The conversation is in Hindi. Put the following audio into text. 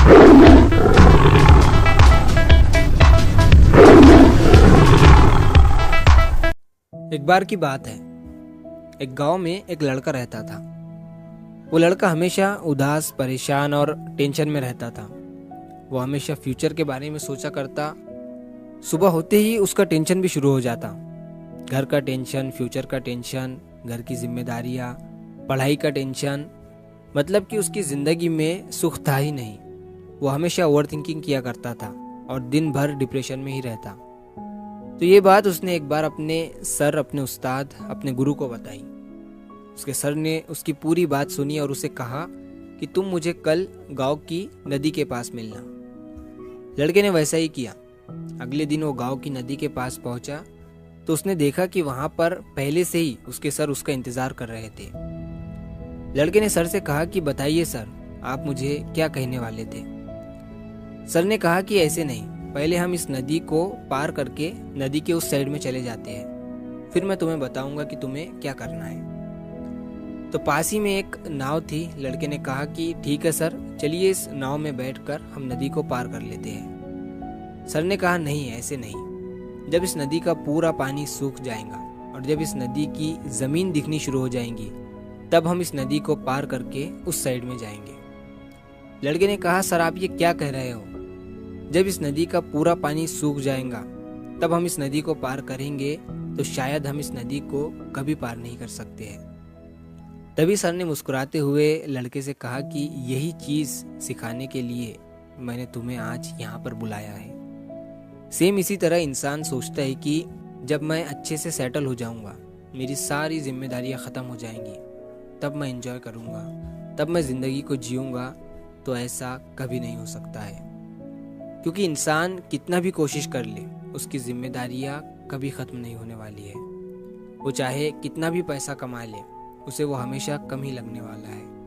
एक बार की बात है, एक गांव में एक लड़का रहता था। वो लड़का हमेशा उदास, परेशान और टेंशन में रहता था। वो हमेशा फ्यूचर के बारे में सोचा करता। सुबह होते ही उसका टेंशन भी शुरू हो जाता। घर का टेंशन, फ्यूचर का टेंशन, घर की जिम्मेदारियाँ, पढ़ाई का टेंशन। मतलब कि उसकी ज़िंदगी में सुख था ही नहीं। वो हमेशा ओवर थिंकिंग किया करता था और दिन भर डिप्रेशन में ही रहता। तो ये बात उसने एक बार अपने उस्ताद, अपने गुरु को बताई। उसके सर ने उसकी पूरी बात सुनी और उसे कहा कि तुम मुझे कल गांव की नदी के पास मिलना। लड़के ने वैसा ही किया। अगले दिन वो गांव की नदी के पास पहुंचा तो उसने देखा कि वहां पर पहले से ही उसके सर उसका इंतजार कर रहे थे। लड़के ने सर से कहा कि बताइए सर, आप मुझे क्या कहने वाले थे। सर ने कहा कि ऐसे नहीं, पहले हम इस नदी को पार करके नदी के उस साइड में चले जाते हैं, फिर मैं तुम्हें बताऊंगा कि तुम्हें क्या करना है। तो पास ही में एक नाव थी। लड़के ने कहा कि ठीक है सर, चलिए इस नाव में बैठकर हम नदी को पार कर लेते हैं। सर ने कहा नहीं, ऐसे नहीं। जब इस नदी का पूरा पानी सूख जाएगा और जब इस नदी की जमीन दिखनी शुरू हो जाएंगी, तब हम इस नदी को पार करके उस साइड में जाएंगे। लड़के ने कहा सर, आप ये क्या कह रहे हो? जब इस नदी का पूरा पानी सूख जाएगा तब हम इस नदी को पार करेंगे, तो शायद हम इस नदी को कभी पार नहीं कर सकते हैं। तभी सर ने मुस्कुराते हुए लड़के से कहा कि यही चीज़ सिखाने के लिए मैंने तुम्हें आज यहाँ पर बुलाया है। सेम इसी तरह इंसान सोचता है कि जब मैं अच्छे से सेटल हो जाऊँगा, मेरी सारी जिम्मेदारियाँ ख़त्म हो जाएंगी, तब मैं एंजॉय करूँगा, तब मैं ज़िंदगी को जीऊँगा। तो ऐसा कभी नहीं हो सकता है, क्योंकि इंसान कितना भी कोशिश कर ले, उसकी जिम्मेदारियाँ कभी ख़त्म नहीं होने वाली है। वो चाहे कितना भी पैसा कमा ले, उसे वो हमेशा कम ही लगने वाला है।